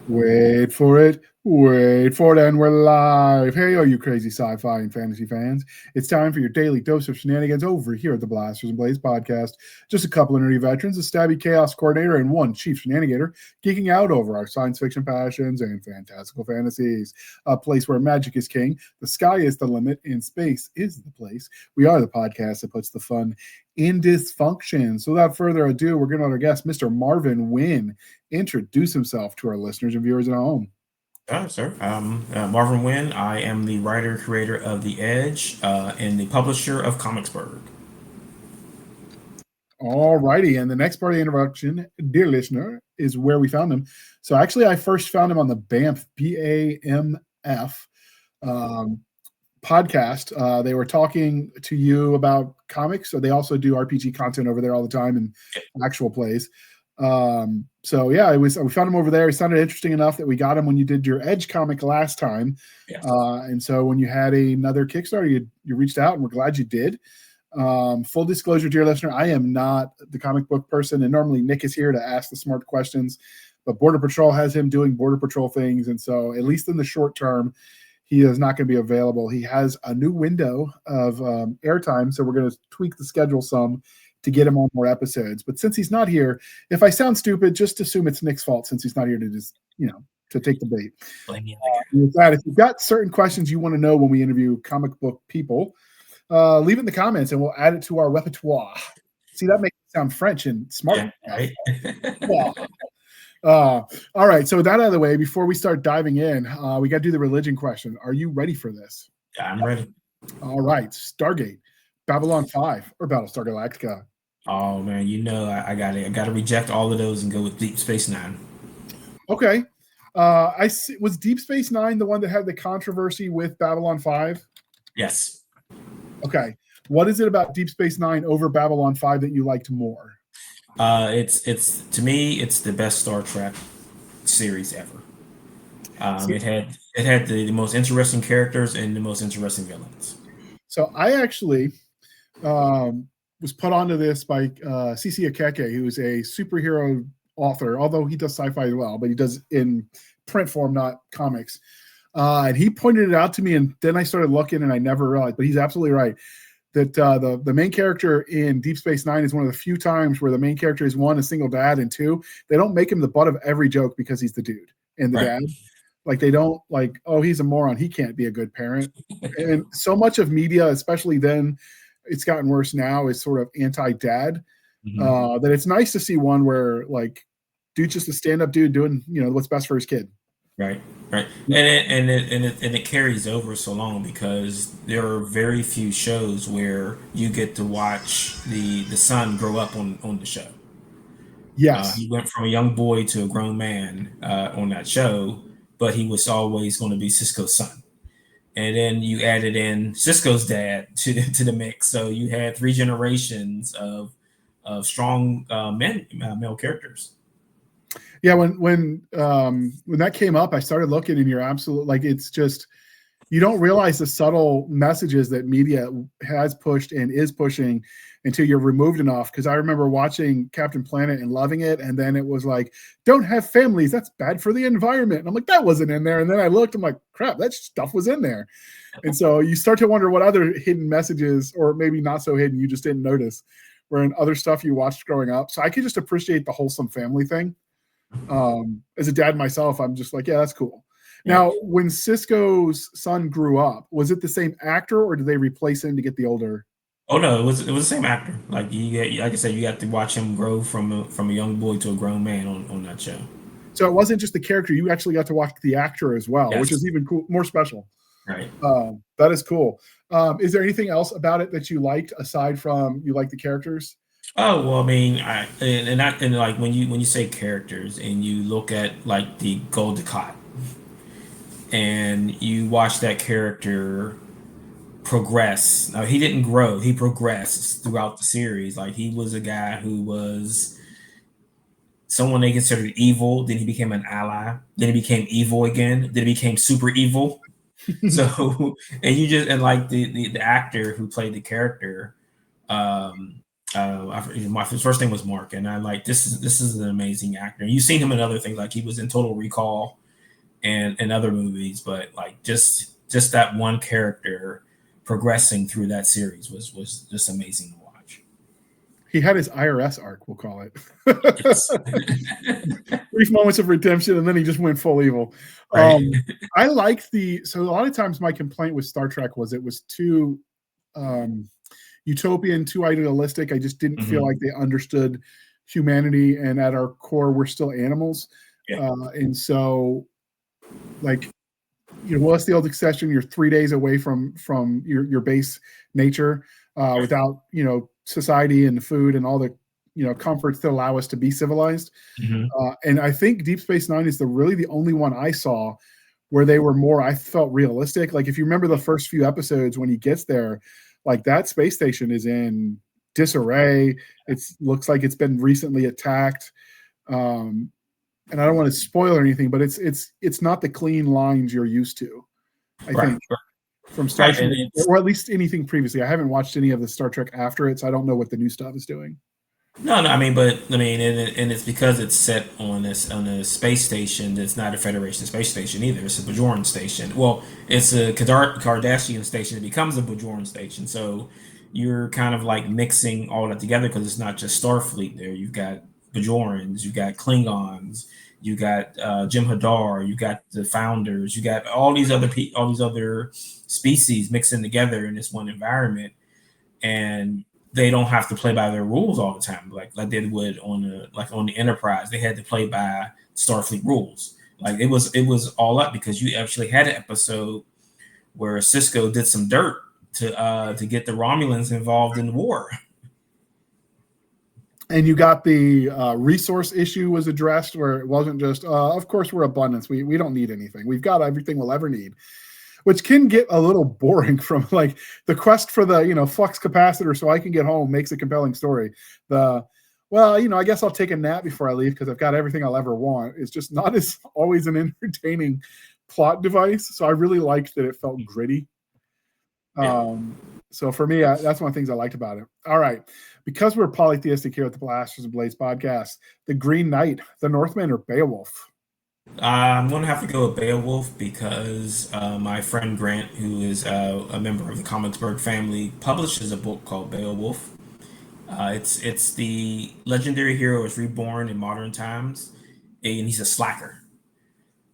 Wait for it. Wait for it. And we're live. Hey, all you crazy sci-fi and fantasy fans. It's time for your daily dose of shenanigans over here at the Blasters and Blaze podcast. Just a couple of nerdy veterans, a Stabby chaos coordinator, and one chief shenanigator geeking out over our science fiction passions and fantastical fantasies. A place where magic is king, the sky is the limit, and space is the place. We are the podcast that puts the fun in dysfunction. So without further ado, we're going to let our guest, Mr. Marvin Wynn, introduce himself to our listeners and viewers at home. Sir. Marvin Wynn. I am the writer creator of The Edge and the publisher of Comicsburg. All righty. And the next part of the introduction, dear listener, is where we found him. So actually, I first found him on the BAMF, BAMF podcast. They were talking to you about comics. So they also do RPG content over there all the time and actual plays. So yeah, we found him over there. He sounded interesting enough that we got him when you did your Edge comic last time. Yes. And so when you had another Kickstarter, you reached out, and we're glad you did. Full disclosure, dear listener, I am not the comic book person, and normally Nick is here to ask the smart questions, but Border Patrol has him doing Border Patrol things, and so at least in the short term, he is not going to be available. He has a new window of airtime, so we're going to tweak the schedule some to get him on more episodes. But since he's not here, if I sound stupid, just assume it's Nick's fault since he's not here to just, to take the bait. With that, if you've got certain questions you want to know when we interview comic book people, leave it in the comments and we'll add it to our repertoire. See, that makes it sound French and smart. Yeah, right? Yeah. All right. So with that out of the way, before we start diving in, we got to do the religion question. Are you ready for this? Yeah, I'm ready. All right. Stargate, Babylon 5, or Battlestar Galactica? Oh man, I got it. I got to reject all of those and go with Deep Space Nine. Okay. Was Deep Space Nine the one that had the controversy with Babylon 5? Yes. Okay. What is it about Deep Space Nine over Babylon 5 that you liked more? It's to me, it's the best Star Trek series ever. It had the most interesting characters and the most interesting villains. So I actually was put onto this by C.C. Akeke, who's a superhero author, although he does sci-fi as well, but he does in print form, not comics. And he pointed it out to me, and then I started looking, and I never realized, but he's absolutely right, that the main character in Deep Space Nine is one of the few times where the main character is, one, a single dad, and two, they don't make him the butt of every joke because he's the dude and the dad. Like, they don't like, oh, he's a moron, he can't be a good parent. And so much of media, especially then, it's gotten worse now, is sort of anti-dad. That it's nice to see one where, like, dude's just a stand-up dude doing, what's best for his kid. Right. And it carries over so long because there are very few shows where you get to watch the son grow up on the show. Yes. He went from a young boy to a grown man on that show, but he was always going to be Sisko's son. And then you added in Sisko's dad to the mix, so you had 3 generations of strong male characters. Yeah, when that came up, I started looking, and you're absolutely, like, it's just, you don't realize the subtle messages that media has pushed and is pushing until you're removed enough. Because I remember watching Captain Planet and loving it, and then it was like, don't have families, that's bad for the environment. And I'm like, that wasn't in there. And then I looked, I'm like, crap, that stuff was in there. And so you start to wonder what other hidden messages, or maybe not so hidden, you just didn't notice, were in other stuff you watched growing up. So I could just appreciate the wholesome family thing. As a dad myself, I'm just like, yeah, that's cool. Now, when Sisko's son grew up, was it the same actor, or did they replace him to get the older? Oh no, it was the same actor. Like I said, you got to watch him grow from a young boy to a grown man on that show. So it wasn't just the character; you actually got to watch the actor as well, which is even cool, more special. Right. That is cool. Is there anything else about it that you liked aside from you like the characters? Oh well, I mean, like when you say characters and you look at like the Gold Dukat, and you watch that character progress. Now, he didn't grow; he progressed throughout the series. Like, he was a guy who was someone they considered evil. Then he became an ally. Then he became evil again. Then he became super evil. So, and like the actor who played the character. My first name was Mark, and I like this is an amazing actor. You've seen him in other things, like he was in Total Recall and other movies, but like just that one character progressing through that series was just amazing to watch. He had his IRS arc, we'll call it. Yes. Brief moments of redemption, and then he just went full evil. Right. I liked so a lot of times my complaint with Star Trek was it was too utopian, too idealistic. I just didn't feel like they understood humanity, and at our core, we're still animals. Yeah. And so, like, what's the old expression? You're 3 days away from your base nature without society and food and all the comforts that allow us to be civilized. And I think Deep Space Nine is really the only one I saw where they were more, I felt, realistic. Like, if you remember the first few episodes, when he gets there, like, that space station is in disarray. It looks like it's been recently attacked. And I don't want to spoil anything, but it's not the clean lines you're used to, I think, from Star Trek, or at least anything previously. I haven't watched any of the Star Trek after it, so I don't know what the new stuff is doing. No, and it's because it's set on a space station that's not a Federation space station either. It's a Bajoran station. Well, it's a Cardassian station. It becomes a Bajoran station. So you're kind of like mixing all that together, because it's not just Starfleet there. You've got Bajorans, you've got Klingons, you got Jim Hadar, you got the Founders, you got all these other species mixing together in this one environment, and they don't have to play by their rules all the time, like they would on the Enterprise. They had to play by Starfleet rules. Like, it was all up, because you actually had an episode where Sisko did some dirt to get the Romulans involved in the war. And you got the resource issue was addressed, where it wasn't just, of course, we're abundance. We don't need anything. We've got everything we'll ever need, which can get a little boring from, like, the quest for the, flux capacitor so I can get home makes a compelling story. I guess I'll take a nap before I leave because I've got everything I'll ever want. It's just not as always an entertaining plot device. So I really liked that it felt gritty. So for me, that's one of the things I liked about it. All right. Because we're polytheistic here at the Blasters and Blades podcast, the Green Knight, the Northman, or Beowulf? I'm going to have to go with Beowulf, because my friend Grant, who is a member of the Comicsburg family, publishes a book called Beowulf. It's the legendary hero is reborn in modern times, and he's a slacker.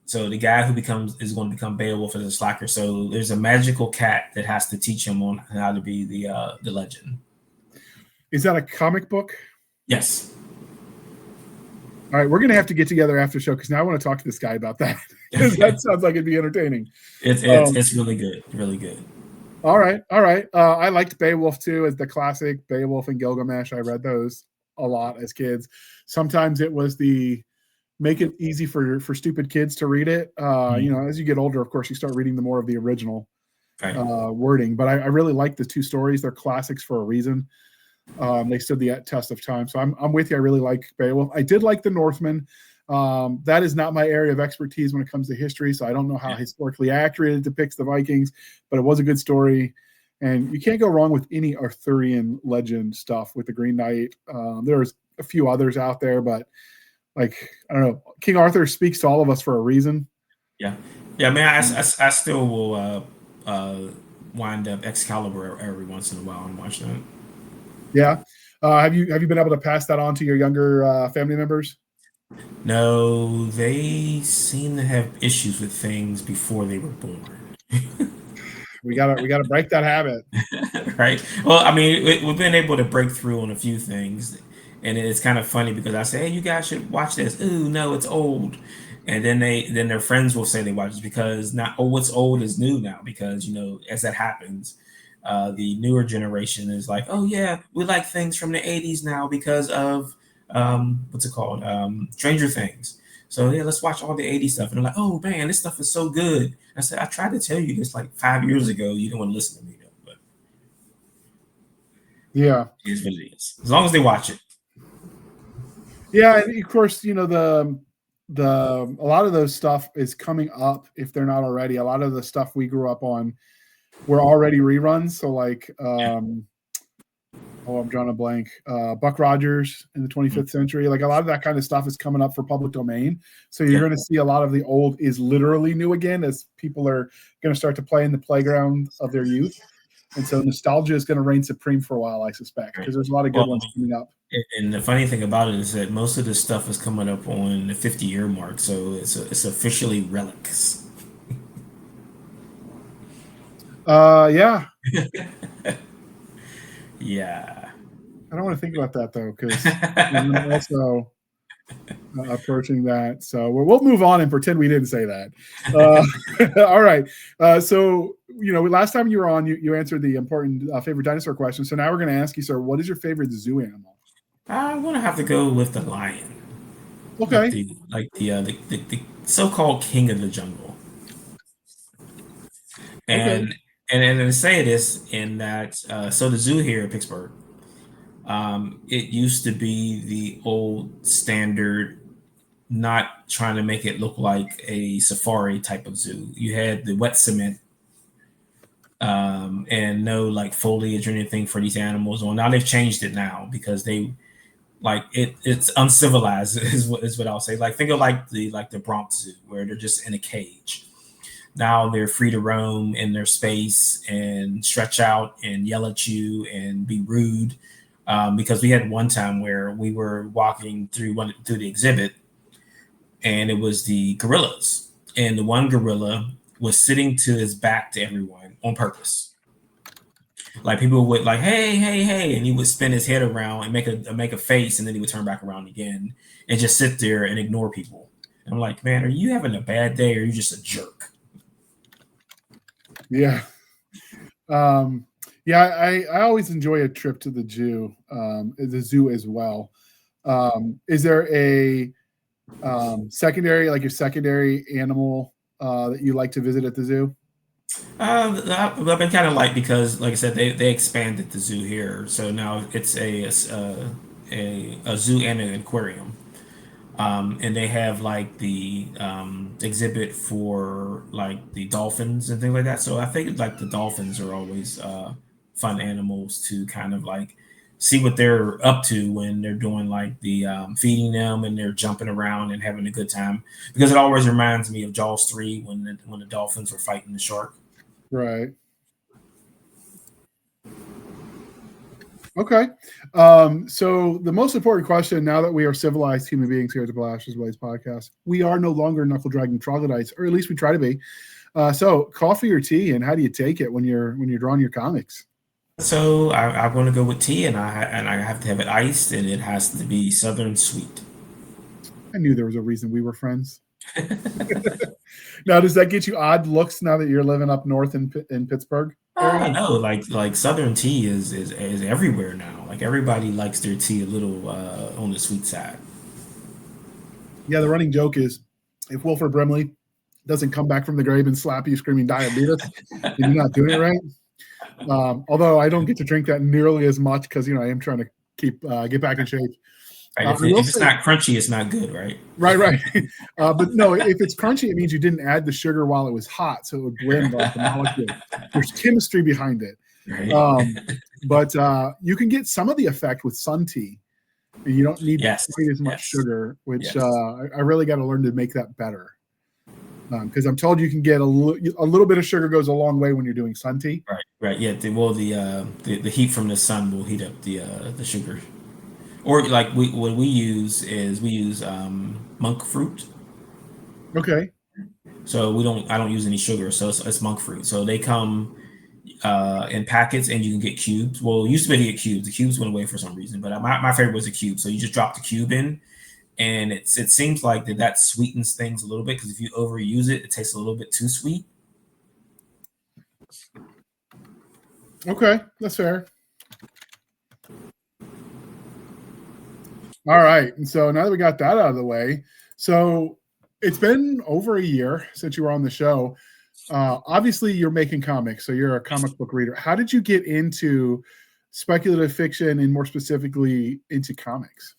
So the guy who is going to become Beowulf is a slacker. So there's a magical cat that has to teach him on how to be the legend. Is that a comic book? Yes. All right, we're going to have to get together after the show, because now I want to talk to this guy about that. That sounds like it'd be entertaining. It's really good. Really good. All right. I liked Beowulf too, as the classic Beowulf and Gilgamesh. I read those a lot as kids. Sometimes it was the make it easy for stupid kids to read it. As you get older, of course, you start reading the more of the original wording. But I really like the two stories. They're classics for a reason. They stood the test of time. So I'm with you. I really like Beowulf. I did like the Northman. That is not my area of expertise when it comes to history, so I don't know how historically accurate it depicts the Vikings, but it was a good story. And you can't go wrong with any Arthurian legend stuff with the Green Knight. There's a few others out there, but, like, I don't know, King Arthur speaks to all of us for a reason. Yeah, man, I still will wind up Excalibur every once in a while and watch that. Yeah. Have you been able to pass that on to your younger family members? No, they seem to have issues with things before they were born. we gotta break that habit. Right. Well, I mean, we've been able to break through on a few things, and it's kind of funny because I say, "Hey, you guys should watch this." Ooh, no, it's old. And then their friends will say they watch it, because what's old is new now, because as that happens, the newer generation is like, oh yeah, we like things from the 80s now because of what's it called, Stranger Things. So yeah, let's watch all the 80s stuff. And they're like, oh man, this stuff is so good. I said, I tried to tell you this like 5 years ago. You didn't want to listen to me though. But yeah, it is what it is. As long as they watch it. Yeah, and of course, a lot of those stuff is coming up, if they're not already. A lot of the stuff we grew up on were already reruns. So like Oh, I'm drawing a blank. Buck Rogers in the 25th century. Like a lot of that kind of stuff is coming up for public domain. So you're Yep. going to see a lot of the old is literally new again as people are going to start to play in the playground of their youth. And so nostalgia is going to reign supreme for a while, I suspect, Right. because there's a lot of good Well, ones coming up. and the funny thing about it is that most of this stuff is coming up on the 50-year mark, so it's officially relics. Yeah. Yeah. I don't want to think about that though, because I'm also approaching that. So we'll move on and pretend we didn't say that. All right. So, last time you were on, you answered the important favorite dinosaur question. So now we're going to ask you, sir, what is your favorite zoo animal? I'm gonna have to go with the lion, like Okay. the so-called king of the jungle. Okay. And to say this in that, so the zoo here in Pittsburgh, it used to be the old standard, not trying to make it look like a safari type of zoo. You had the wet cement, and no like foliage or anything for these animals. Well, now they've changed it now because they like it's uncivilized is what I'll say. Like think of like the Bronx Zoo where they're just in a cage. Now they're free to roam in their space and stretch out and yell at you and be rude. Because we had one time where we were walking through the exhibit, and it was the gorillas, and the one gorilla was sitting to his back to everyone on purpose. Like people would like, hey, hey, hey, and he would spin his head around and make a face, and then he would turn back around again and just sit there and ignore people. And I'm like, man, are you having a bad day, or are you just a jerk? Yeah. Yeah, I always enjoy a trip to the zoo as well. Is there a secondary, like your secondary animal that you like to visit at the zoo? I've been kind of like because, like I said, they expanded the zoo here, so now it's a zoo and an aquarium. And they have like the exhibit for like the dolphins and things like that. So I think like the dolphins are always fun animals to kind of like see what they're up to when they're doing like the feeding them and they're jumping around and having a good time. Because it always reminds me of Jaws 3 when the dolphins were fighting the shark. Right. Okay. So the most important question now that we are civilized human beings here at the Blasters Blaze podcast, we are no longer knuckle dragging troglodytes, or at least we try to be. So coffee or tea, and how do you take it when you're drawing your comics? So I'm going to go with tea, and I have to have it iced, and it has to be Southern sweet. I knew there was a reason we were friends. Now, does that get you odd looks now that you're living up north in Pittsburgh area? No, like Southern tea is everywhere now. Like everybody likes their tea a little on the sweet side. Yeah, the running joke is if Wilford Brimley doesn't come back from the grave and slap you screaming diabetes, then you're not doing it right. Although I don't get to drink that nearly as much because I am trying to keep get back in shape. Right? I will If it's say, not crunchy, it's not good, right? right. But no, if it's crunchy, it means you didn't add the sugar while it was hot, so it would blend like the molecule. There's chemistry behind it. Right. But you can get some of the effect with sun tea, and you don't need Yes. quite as much Yes. sugar, which Yes. I really got to learn to make that better. Because I'm told you can get a little bit of sugar goes a long way when you're doing sun tea. Right. Right. Yeah. The heat from the sun will heat up the sugar. Or like what we use is we use monk fruit. Okay. So I don't use any sugar. So it's monk fruit. So they come in packets, and you can get cubes. Well, it used to be to get cubes. The cubes went away for some reason, but my favorite was a cube. So you just drop the cube in, and it seems like that sweetens things a little bit because if you overuse it, it tastes a little bit too sweet. Okay, that's fair. All right. And so now that we got that out of the way, so it's been over a year since you were on the show. Obviously, you're making comics, so you're a comic book reader. How did you get into speculative fiction and more specifically into comics?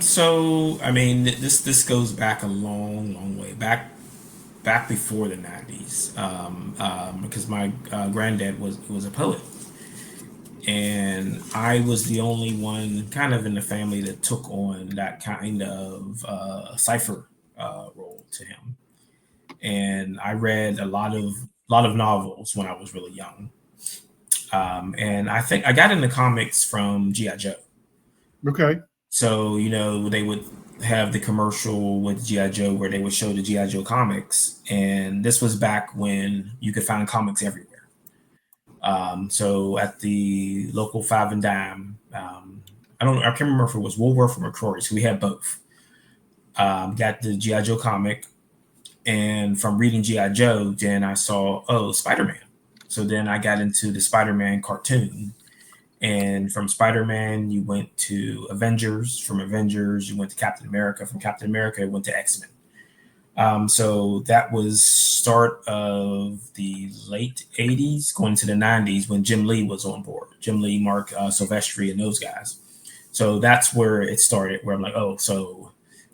So I mean, this goes back a long, long way back before the 90s. Because my granddad was a poet, and I was the only one kind of in the family that took on that kind of cipher role to him. And I read a lot of novels when I was really young. And I think I got into comics from G.I. Joe. Okay. So, they would have the commercial with G.I. Joe where they would show the G.I. Joe comics. And this was back when you could find comics everywhere. So at the local Five and Dime, I can't remember if it was Woolworth or McCrory. So we had both. Got the G.I. Joe comic. And from reading G.I. Joe, then I saw, Spider-Man. So then I got into the Spider-Man cartoon. And from Spider-Man, you went to Avengers. From Avengers, you went to Captain America. From Captain America, you went to X-Men. So that was start of the late 80s, going to the 90s when Jim Lee was on board. Jim Lee, Mark Silvestri, and those guys. So that's where it started, where I'm like, so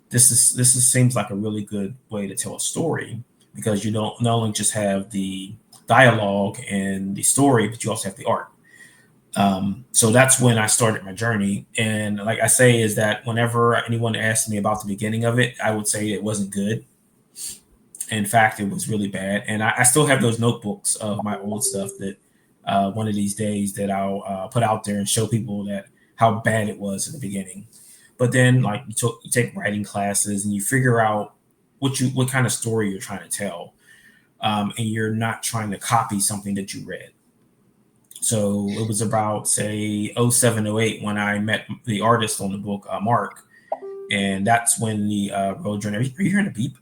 this seems like a really good way to tell a story, because you don't not only just have the dialogue and the story, but you also have the art. So that's when I started my journey. And like I say, is that whenever anyone asked me about the beginning of it, I would say it wasn't good. In fact, it was really bad. And I still have those notebooks of my old stuff that one of these days that I'll put out there and show people that how bad it was at the beginning. But then, like, you take writing classes and you figure out what kind of story you're trying to tell, and you're not trying to copy something that you read. So it was about, say, 07, 08 when I met the artist on the book, Mark, and that's when the road journey. Are you hearing a beep?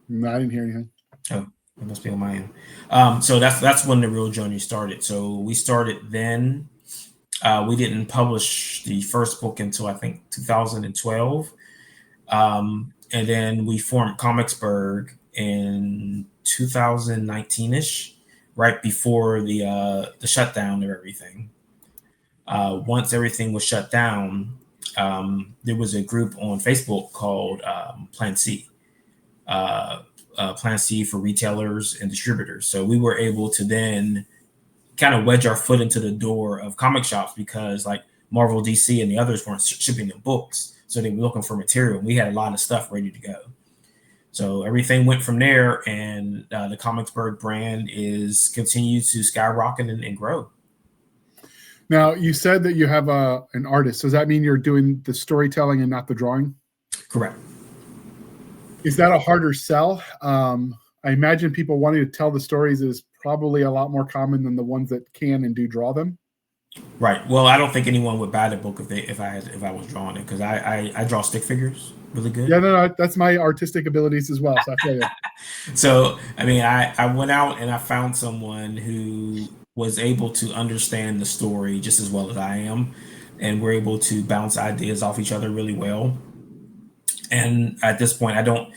No, I didn't hear anything. Oh, it must be on my end. So that's when the real journey started. So we started then. We didn't publish the first book until I think 2012, and then we formed Comicsburg in 2019ish, right before the shutdown of everything. Once everything was shut down, there was a group on Facebook called Plan C. Plan C for retailers and distributors. So we were able to then kind of wedge our foot into the door of comic shops, because like Marvel, DC, and the others weren't shipping them books. So they were looking for material. We had a lot of stuff ready to go. So everything went from there, and the Comicsburg brand continues to skyrocket and grow. Now, you said that you have an artist. Does that mean you're doing the storytelling and not the drawing? Correct. Is that a harder sell? I imagine people wanting to tell the stories is probably a lot more common than the ones that can and do draw them. Right. Well, I don't think anyone would buy the book if I was drawing it, because I draw stick figures really good. Yeah, no, that's my artistic abilities as well. So I feel you. So I mean, I went out and I found someone who was able to understand the story just as well as I am, and we're able to bounce ideas off each other really well. And at this point, I don't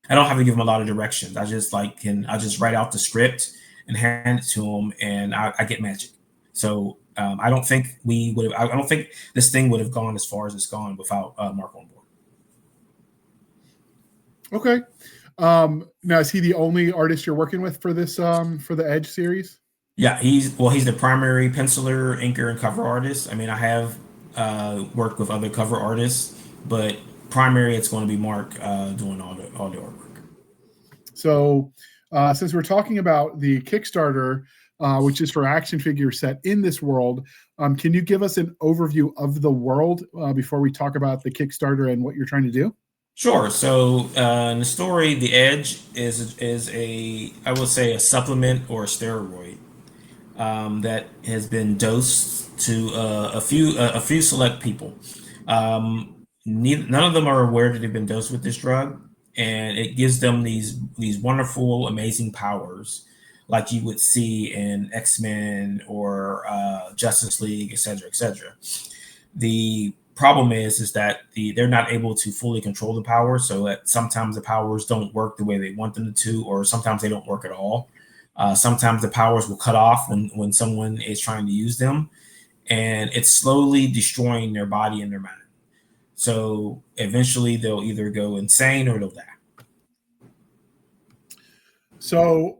have to give him a lot of directions. I just write out the script and hand it to him, and I get magic. So I don't think I don't think this thing would have gone as far as it's gone without Mark on board. Okay. Now, is he the only artist you're working with for this for the Edge series? Yeah, he's the primary penciler, inker, and cover artist. I mean, I have worked with other cover artists, but primary it's going to be Mark doing all the artwork. So, since we're talking about the Kickstarter, which is for action figures set in this world, can you give us an overview of the world before we talk about the Kickstarter and what you're trying to do? Sure. So in the story, the Edge is I would say a supplement or a steroid that has been dosed to a few select people. None of them are aware that they've been dosed with this drug, and it gives them these wonderful, amazing powers, like you would see in X-Men or Justice League, etc., etc. The problem is that they're not able to fully control the power, so that sometimes the powers don't work the way they want them to, or sometimes they don't work at all. Sometimes the powers will cut off when someone is trying to use them, and it's slowly destroying their body and their mind. So eventually they'll either go insane or they'll die. So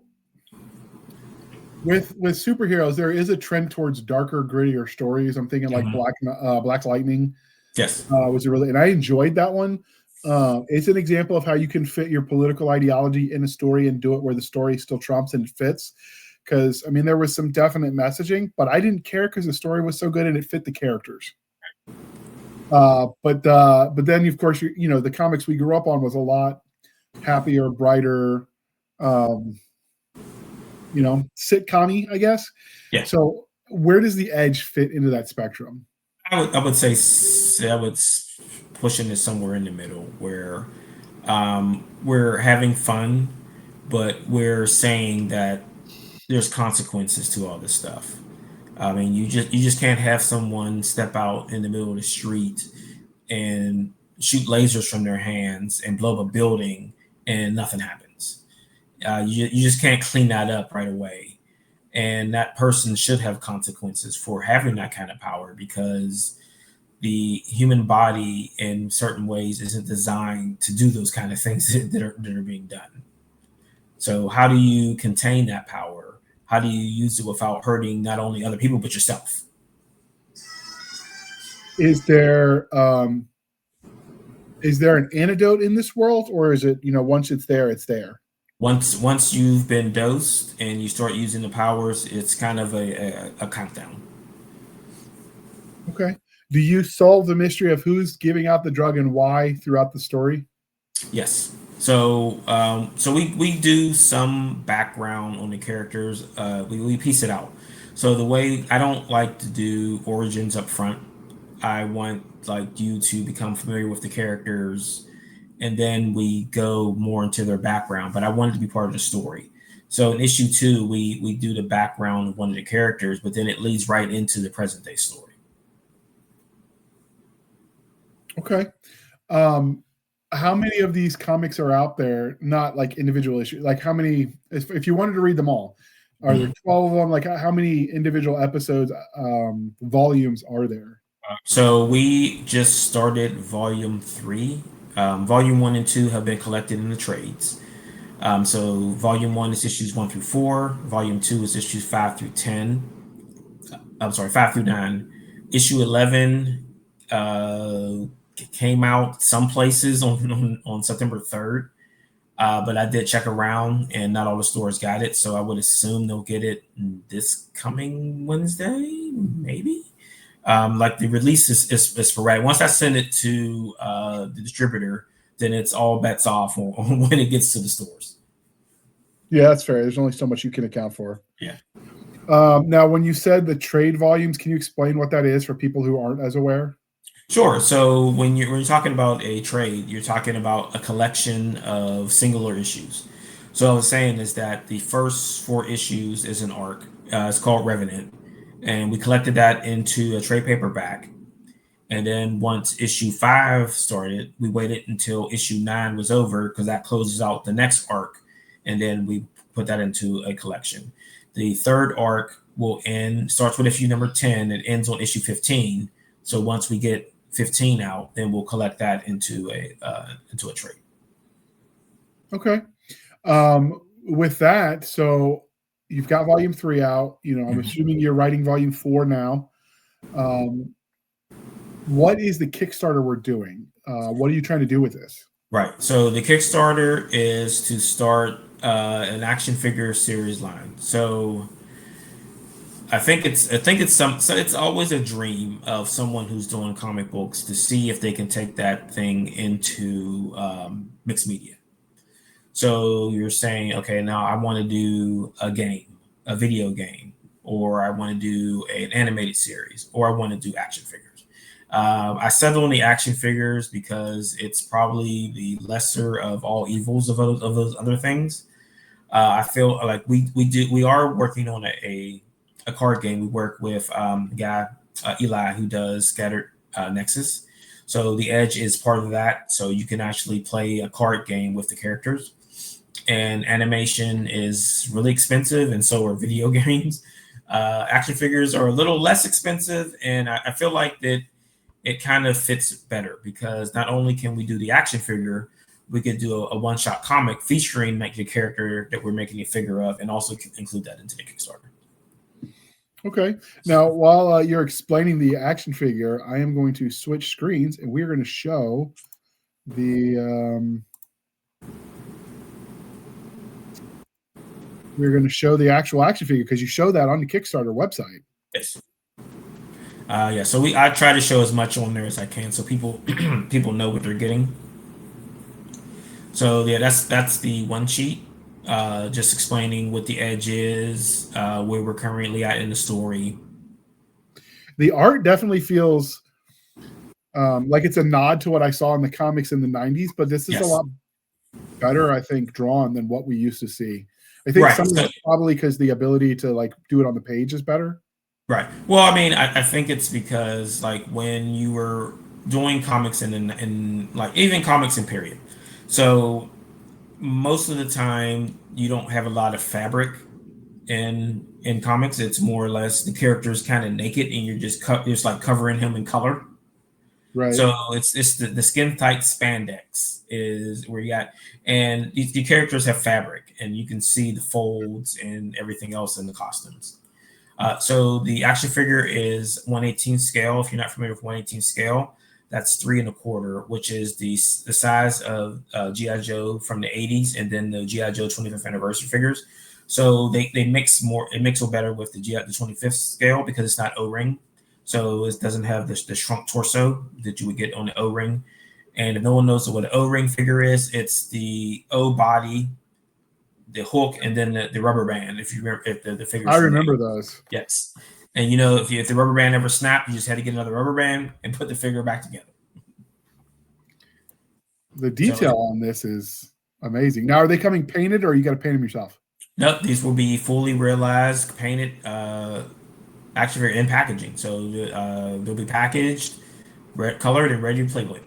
with superheroes, there is a trend towards darker, grittier stories. I'm thinking like Black Lightning. Yes. Was a really, and I enjoyed that one. It's an example of how you can fit your political ideology in a story and do it where the story still trumps and it fits. Because I mean, there was some definite messaging, but I didn't care because the story was so good and it fit the characters. But then of course you know the comics we grew up on was a lot happier, brighter, you know, sitcom-y, I guess. Yeah. So where does the Edge fit into that spectrum? I would say I would pushing it somewhere in the middle where we're having fun, but we're saying that there's consequences to all this stuff. I mean, you just can't have someone step out in the middle of the street and shoot lasers from their hands and blow up a building and nothing happens. You just can't clean that up right away. And that person should have consequences for having that kind of power because the human body in certain ways isn't designed to do those kind of things that are being done. So how do you contain that power? How do you use it without hurting not only other people but yourself? Is there an antidote in this world, or is it, you know, once it's there, it's there? Once you've been dosed and you start using the powers, it's kind of a countdown. Okay. Do you solve the mystery of who's giving out the drug and why throughout the story? Yes. So we do some background on the characters. We piece it out. So the way I don't like to do origins up front. I want like you to become familiar with the characters, and then we go more into their background. But I want it to be part of the story. So in issue 2, we do the background of one of the characters, but then it leads right into the present day story. Okay. How many of these comics are out there? Not like individual issues. Like how many? If you wanted to read them all, are there 12 of them? Like how many individual episodes, volumes are there? So we just started volume 3. Volume 1 and 2 have been collected in the trades. So volume 1 is issues 1 through 4. Volume 2 is issues 5 through 10. I'm sorry, 5 through 9. Issue 11 came out some places on September 3rd. But I did check around and not all the stores got it. So I would assume they'll get it this coming Wednesday, maybe. Like the release is sporadic. Once I send it to the distributor, then it's all bets off on when it gets to the stores. Yeah, that's fair. There's only so much you can account for. Yeah. Now, when you said the trade volumes, can you explain what that is for people who aren't as aware? Sure. So when you're talking about a trade, you're talking about a collection of singular issues. So what I was saying is that the first 4 issues is an arc. It's called Revenant. And we collected that into a trade paperback. And then once issue 5 started, we waited until issue 9 was over because that closes out the next arc. And then we put that into a collection. The third arc will starts with issue number 10 and ends on issue 15. So once we get 15 out, then we'll collect that into a trade. Okay. With that, so you've got volume 3 out. You know, I'm assuming you're writing volume 4 now. What is the Kickstarter we're doing? What are you trying to do with this? Right. So the Kickstarter is to start an action figure series line. So I think it's always a dream of someone who's doing comic books to see if they can take that thing into mixed media. So you're saying, okay, now I want to do a video game, or I want to do an animated series, or I want to do action figures. I settled on the action figures because it's probably the lesser of all evils of those other things. I feel like we are working on a card game. We work with a guy, Eli, who does Scattered Nexus. So the Edge is part of that. So you can actually play a card game with the characters. And animation is really expensive, and so are video games. Action figures are a little less expensive, and I feel like that it kind of fits better because not only can we do the action figure, we could do a one-shot comic featuring like the character that we're making a figure of, and also include that into the Kickstarter. Okay. Now, while you're explaining the action figure, I am going to switch screens, and we're going to show the actual action figure because you show that on the Kickstarter website. Yes. Yeah. So I try to show as much on there as I can, so people know what they're getting. So yeah, that's the one sheet. Just explaining what the edge is, where we're currently at in the story. The art definitely feels like it's a nod to what I saw in the comics in the 90s, but this is a lot better, I think, drawn than what we used to see. I think some of it's probably because the ability to like do it on the page is better. Right. Well, I mean, I think it's because like when you were doing comics in like even comics in period, so most of the time you don't have a lot of fabric in comics. It's more or less the character's kind of naked and you're just like covering him in color. Right. So it's the skin tight spandex is where you got, and the characters have fabric and you can see the folds and everything else in the costumes. So the action figure is 1/18 scale. If you're not familiar with 1/18 scale, that's 3 1/4, which is the size of G.I. Joe from the 80s, and then the G.I. Joe 25th anniversary figures. So they mix more. It mixes better with the 25th scale because it's not O-ring, so it doesn't have the shrunk torso that you would get on the O-ring. And if no one knows what an O-ring figure is, it's the O body, the hook, and then the rubber band. If you remember, if the figures. I remember those. Yes, and you know if the rubber band ever snapped, you just had to get another rubber band and put the figure back together. The detail on this is amazing. Now, are they coming painted, or you got to paint them yourself? Nope, these will be fully realized, painted, actually in packaging. So they'll be packaged, colored, and ready to play with.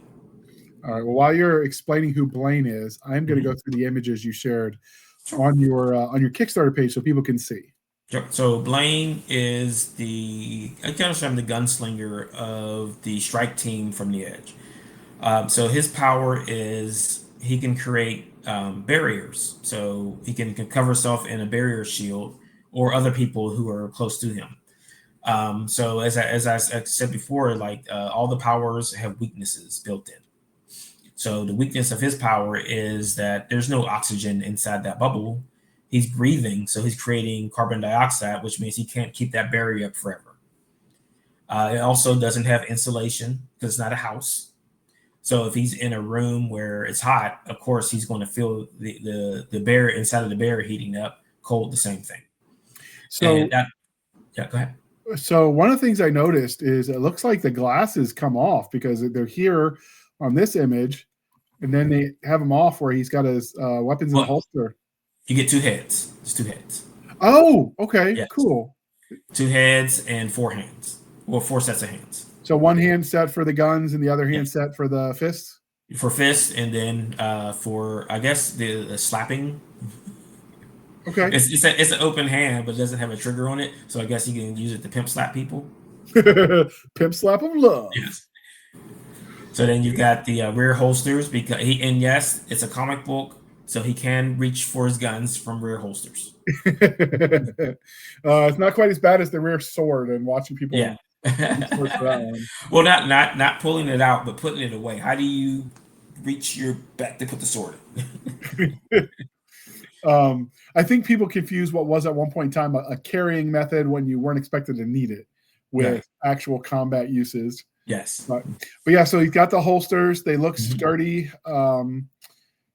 All right. Well, while you're explaining who Blain is, I'm going to go through the images you shared on your Kickstarter page so people can see. Sure. So Blain is the gunslinger of the strike team from the Edge. So his power is he can create barriers. So he can cover himself in a barrier shield or other people who are close to him. So as I said before, like all the powers have weaknesses built in. So the weakness of his power is that there's no oxygen inside that bubble. He's breathing, so he's creating carbon dioxide, which means he can't keep that barrier up forever. It also doesn't have insulation because it's not a house. So if he's in a room where it's hot, of course he's going to feel the barrier inside of the barrier heating up. Cold, the same thing. So yeah, go ahead. So one of the things I noticed is it looks like the glasses come off because they're here on this image, and then they have him off where he's got his weapons in the holster. You get 2 heads. It's 2 heads. Oh, okay, yes. Cool. 2 heads and 4 hands. Well, 4 sets of hands. So one hand set for the guns and the other hand set for the fists? For fists, and then for, I guess, the slapping. Okay. It's an open hand, but it doesn't have a trigger on it. So I guess you can use it to pimp slap people. Pimp slap of love. Yes. So then you've got the rear holsters because yes, it's a comic book, so he can reach for his guns from rear holsters. It's not quite as bad as the rear sword and watching people. Yeah. Well, not pulling it out, but putting it away. How do you reach your back to put the sword in? I think people confuse what was at one point in time a carrying method when you weren't expected to need it with actual combat uses. Yes. But yeah, so he's got the holsters. They look sturdy. And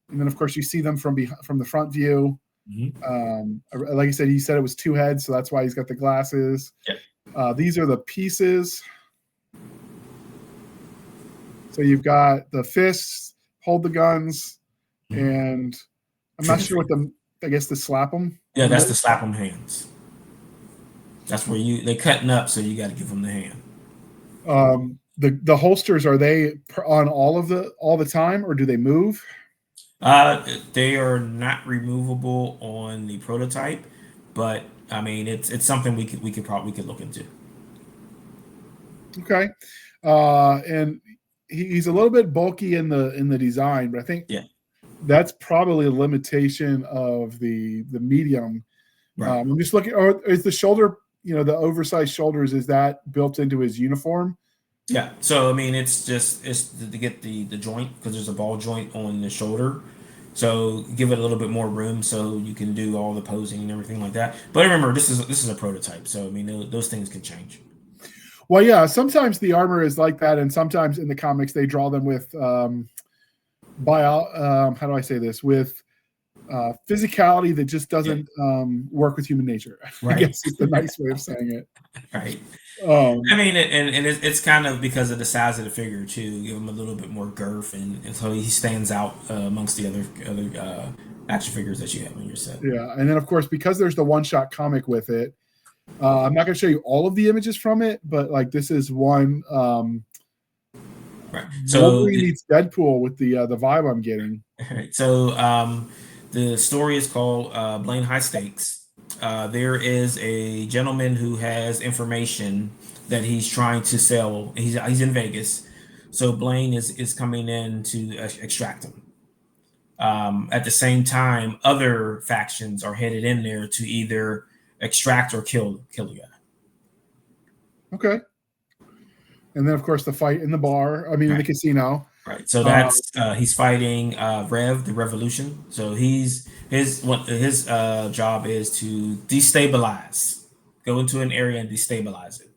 then, of course, you see them from the front view. Like I said, he said it was 2 heads, so that's why he's got the glasses. Yep. These are the pieces. So you've got the fists, hold the guns, and I'm not sure what I guess the slap them. Yeah, that's the slap them hands. That's where they're cutting up, so you got to give them the hand. The holsters, are they on all the time, or do they move? They are not removable on the prototype, but I mean it's something we could look into. Okay, and he's a little bit bulky in the design, but I think that's probably a limitation of the medium. Right. I'm just looking. Or is the shoulder the oversized shoulders, is that built into his uniform? Yeah. So I mean, it's to get the joint, because there's a ball joint on the shoulder. So give it a little bit more room so you can do all the posing and everything like that. But remember, this is a prototype, so I mean those things can change. Well, yeah, sometimes the armor is like that, and sometimes in the comics they draw them with how do I say this? With physicality that just doesn't work with human nature. Right. I guess is the nice way of saying it. Right. I mean, and it's kind of because of the size of the figure too. Give him a little bit more girth, and so he stands out amongst the other action figures that you have in your set. Yeah, and then of course, because there's the one-shot comic with it, I'm not going to show you all of the images from it, but like this is one. Right. So Wolverine meets Deadpool with the vibe I'm getting. Right. So the story is called Blain High Stakes. There is a gentleman who has information that he's trying to sell. He's in Vegas, so Blain is coming in to extract him. At the same time, other factions are headed in there to either extract or kill the guy. Okay. And then, of course, the fight in the bar. I mean, in the casino. Right. So that's he's fighting Rev, the Revolution. So his job is to destabilize, go into an area and destabilize it.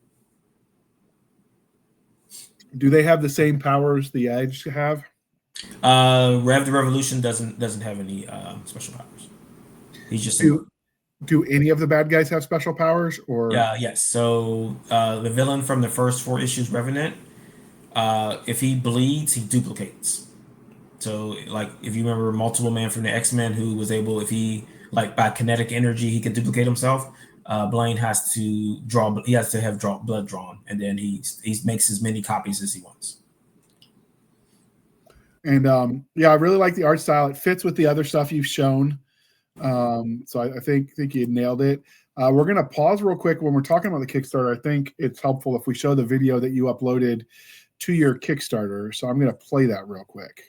Do they have the same powers the Edge have? Rev, the Revolution doesn't have any special powers. He's just do any of the bad guys have special powers? Or yes. So the villain from the first 4 issues, Revenant, if he bleeds, he duplicates. So, like, if you remember Multiple Man from the X-Men, who was able, if he, like, by kinetic energy, he could duplicate himself. Blain has to have blood drawn, and then he makes as many copies as he wants. And I really like the art style. It fits with the other stuff you've shown. So I think you nailed it. We're gonna pause real quick when we're talking about the Kickstarter. I think it's helpful if we show the video that you uploaded to your Kickstarter. So I'm gonna play that real quick.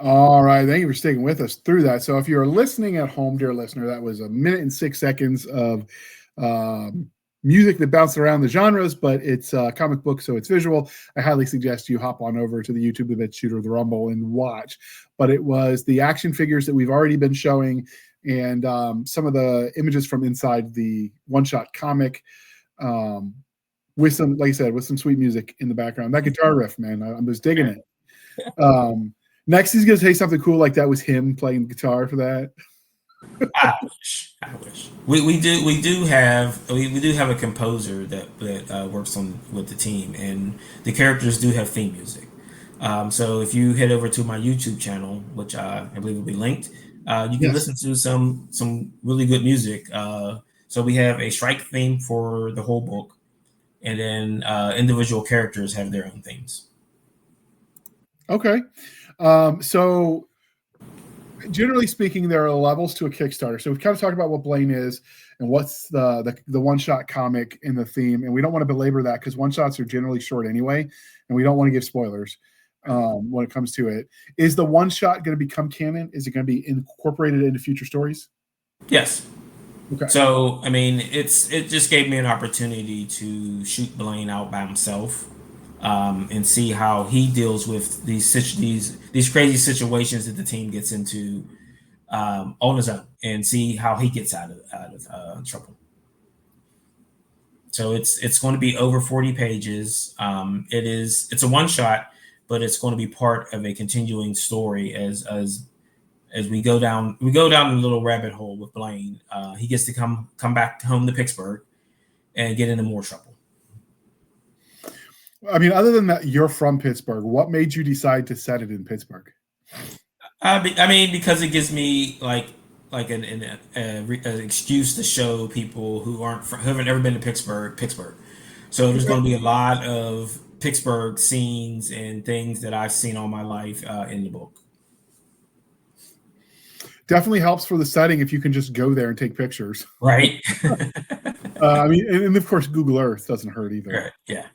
All right. Thank you for sticking with us through that. So if you're listening at home, dear listener, that was 1 minute and 6 seconds of music that bounced around the genres, but it's a comic book, so it's visual. I highly suggest you hop on over to the YouTube, the BitChute, the Rumble, and watch. But it was the action figures that we've already been showing, and some of the images from inside the one-shot comic, with some, like I said, with some sweet music in the background. That guitar riff, man, I'm just digging it. Next, he's gonna say something cool like that was him playing guitar for that. I wish. We do have a composer that works with the team, and the characters do have theme music. So if you head over to my YouTube channel, which I believe will be linked, you can listen to some really good music. So we have a strike theme for the whole book, and then individual characters have their own themes. Okay. So generally speaking, there are levels to a Kickstarter. So we've kind of talked about what Blain is and what's the one-shot comic in the theme. And we don't want to belabor that because one-shots are generally short anyway, and we don't want to give spoilers when it comes to it. Is the one-shot going to become canon? Is it going to be incorporated into future stories? Yes. Okay. So, I mean, it just gave me an opportunity to shoot Blain out by himself. and see how he deals with these crazy situations that the team gets into on his own, and see how he gets out of trouble. So it's going to be over 40 pages. It's a one shot, but it's going to be part of a continuing story as we go down a little rabbit hole with Blain. He gets to come back home to Pittsburgh and get into more trouble. I mean, other than that, you're from Pittsburgh. What made you decide to set it in Pittsburgh? I mean, because it gives me like an excuse to show people who haven't ever been to Pittsburgh. So there's going to be a lot of Pittsburgh scenes and things that I've seen all my life in the book. Definitely helps for the setting if you can just go there and take pictures. Right. I mean, and of course, Google Earth doesn't hurt either. Right. Yeah.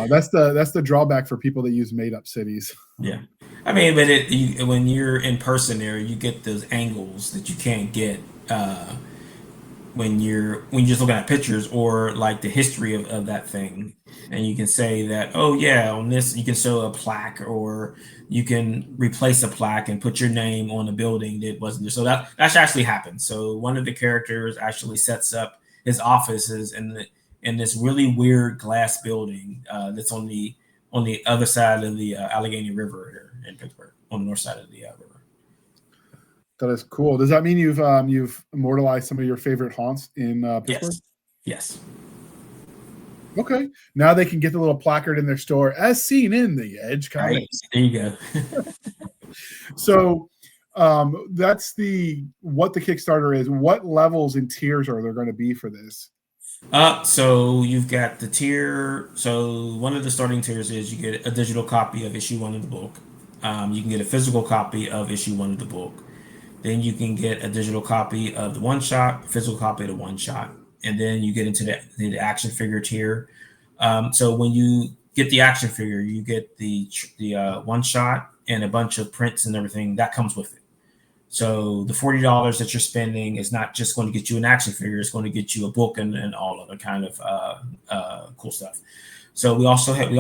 That's the drawback for people that use made up cities. Yeah. I mean, but when you're in person there, you get those angles that you can't get when you're just looking at pictures or like the history of that thing, and you can say that, oh yeah, on this you can show a plaque, or you can replace a plaque and put your name on a building that wasn't there. So that's actually happened. So one of the characters actually sets up his offices in this really weird glass building that's on the other side of the Allegheny River here in Pittsburgh, on the north side of the river. That is cool. Does that mean you've immortalized some of your favorite haunts in Pittsburgh? Yes. Okay. Now they can get the little placard in their store, as seen in the Edge comics. Right. There you go. So that's what the Kickstarter is. What levels and tiers are there going to be for this? So you've got the tier. So one of the starting tiers is you get a digital copy of issue 1 of the book. You can get a physical copy of issue 1 of the book. Then you can get a digital copy of the one shot, physical copy of the one shot, and then you get into the action figure tier. So when you get the action figure, you get the one shot and a bunch of prints and everything that comes with it. So the $40 that you're spending is not just going to get you an action figure; it's going to get you a book and all other kind of cool stuff. So we also have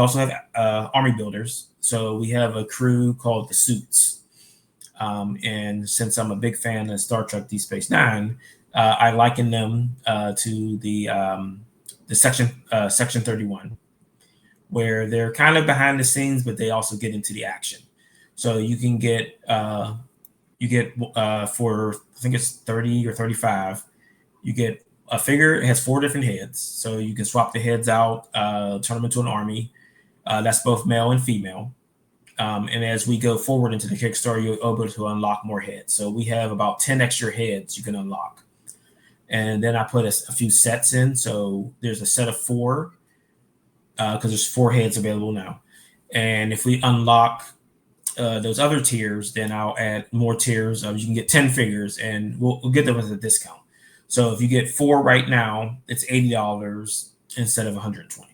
army builders. So we have a crew called the Suits. And since I'm a big fan of Star Trek Deep Space Nine, I liken them to the section 31, where they're kind of behind the scenes, but they also get into the action. So you can get for I think it's 30 or 35, you get a figure. It has 4 different heads, so you can swap the heads out, turn them into an army. That's both male and female. And as we go forward into the Kickstarter, you're able to unlock more heads. So we have about 10 extra heads you can unlock. And then I put a few sets in. So there's a set of 4 because there's 4 heads available now. And if we unlock those other tiers, then I'll add more tiers. You can get 10 figures, and we'll get them with a discount. So if you get 4 right now, it's $80 instead of $120.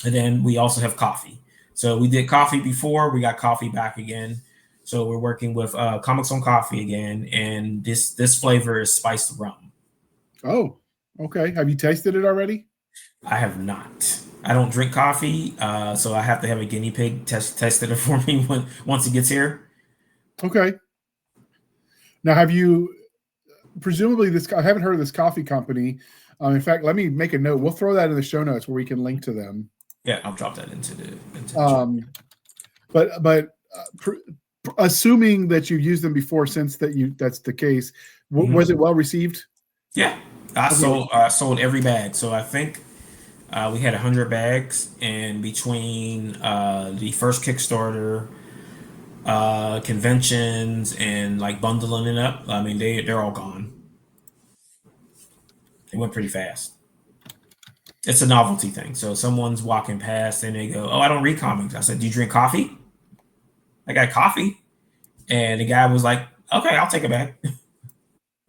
And then we also have coffee. So we did coffee before, we got coffee back again. So we're working with Comics on Coffee again, and this flavor is spiced rum. Oh, okay. Have you tasted it already? I have not. I don't drink coffee, so I have to have a guinea pig tested it for me once it gets here. Okay. Now, have you presumably I haven't heard of this coffee company. In fact, let me make a note. We'll throw that in the show notes where we can link to them. Yeah, I'll drop that into the but assuming that you've used them before, since that's the case, was it well received? Yeah, I sold every bag. So I think we had 100 bags, and between the first Kickstarter, conventions, and like bundling it up, I mean they're all gone. It went pretty fast. It's a novelty thing. So someone's walking past and they go, "Oh, I don't read comics." I said, "Do you drink coffee?" I got coffee. And the guy was like, "Okay, I'll take a bag."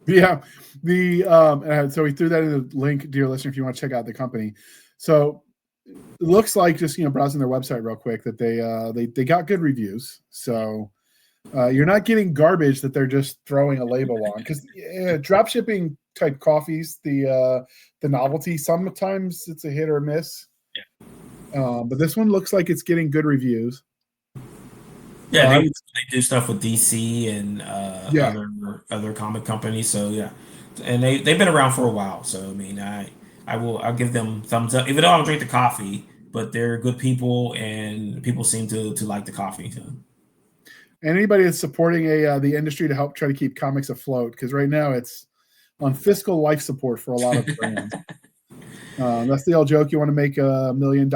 Yeah. So we threw that in the link, dear listener, if you want to check out the company. So it looks like, just browsing their website real quick, that they got good reviews. So You're not getting garbage that they're just throwing a label on, because drop shipping type coffees, the novelty, sometimes it's a hit or miss. But this one looks like it's getting good reviews. Yeah, they do stuff with DC and Yeah. other comic companies. So yeah, and they've been around for a while. So I mean, I'll give them thumbs up. Even though I don't drink the coffee, but they're good people, and people seem to like the coffee. So. And anybody that's supporting the industry to help try to keep comics afloat, because right now it's on fiscal life support for a lot of brands. That's the old joke. You want to make $1 million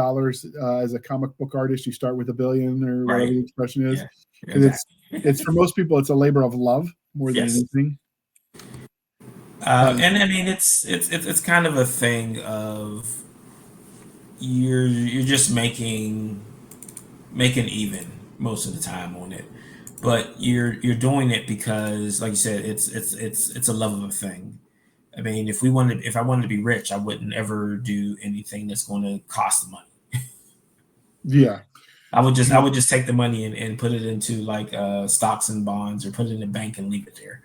as a comic book artist, you start with $1 billion, or whatever the expression is. Because it's for most people, it's a labor of love more than anything. And I mean, it's kind of a thing of you're just making even most of the time on it, but you're doing it because, like you said, it's a love of a thing. I mean, if I wanted to be rich, I wouldn't ever do anything that's going to cost the money. Yeah, I would just take the money and put it into like stocks and bonds, or put it in the bank and leave it there.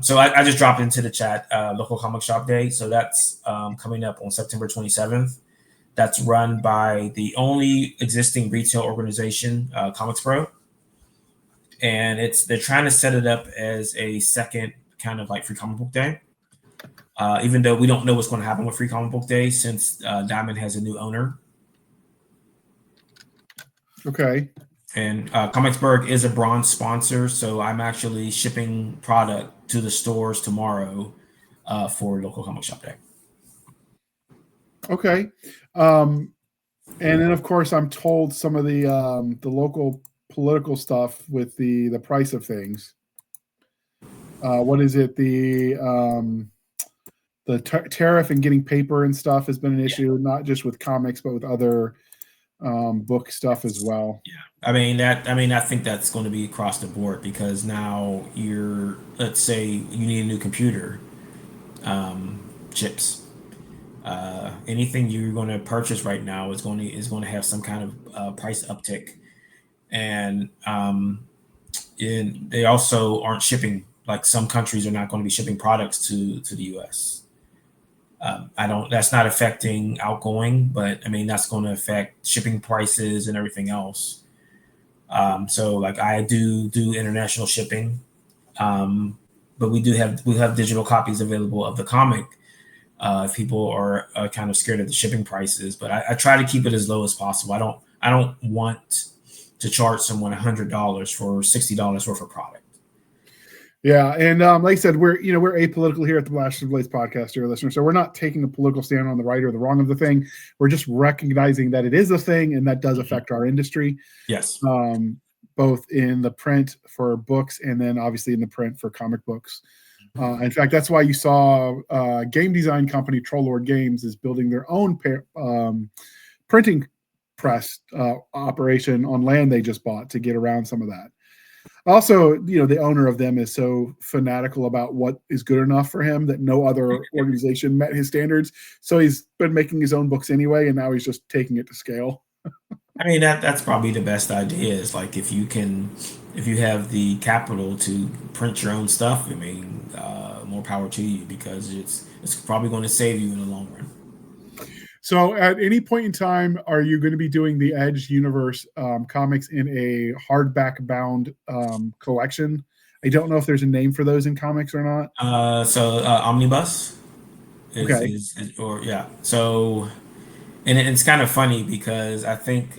So I just dropped into the chat local comic shop day. So that's coming up on September 27th. That's run by the only existing retail organization, Comics Pro, and they're trying to set it up as a second kind of like Free Comic Book Day. Even though we don't know what's going to happen with Free Comic Book Day, since Diamond has a new owner. Okay. And Comicsburg is a bronze sponsor, so I'm actually shipping product to the stores tomorrow for local comic shop day. Okay. And then, of course, I'm told some of the local political stuff with the price of things. What is it? The tariff and getting paper and stuff has been an issue, not just with comics, but with other book stuff as well. Yeah, I think that's going to be across the board, because now let's say you need a new computer, chips. Anything you're going to purchase right now is going to have some kind of price uptick, and they also aren't shipping. Like, some countries are not going to be shipping products to the U.S. That's not affecting outgoing, but I mean, that's going to affect shipping prices and everything else. So like, I do international shipping, but we have digital copies available of the comic. If people are kind of scared of the shipping prices, but I try to keep it as low as possible. I don't want to charge someone $100 for $60 worth of product. Yeah, and like I said, we're apolitical here at the Blast of Blaze podcast, dear listeners. So we're not taking a political stand on the right or the wrong of the thing. We're just recognizing that it is a thing, and that does affect our industry. Yes. Both in the print for books, and then obviously in the print for comic books. In fact, that's why you saw game design company Trollord Games is building their own printing press operation on land they just bought to get around some of that. Also, the owner of them is so fanatical about what is good enough for him that no other organization met his standards. So he's been making his own books anyway, and now he's just taking it to scale. I mean, that's probably the best idea, is like, if you have the capital to print your own stuff, I mean, more power to you, because it's probably going to save you in the long run. So at any point in time, are you going to be doing the Edge Universe comics in a hardback bound collection? I don't know if there's a name for those in comics or not. So Omnibus Okay. So, and it's kind of funny, because I think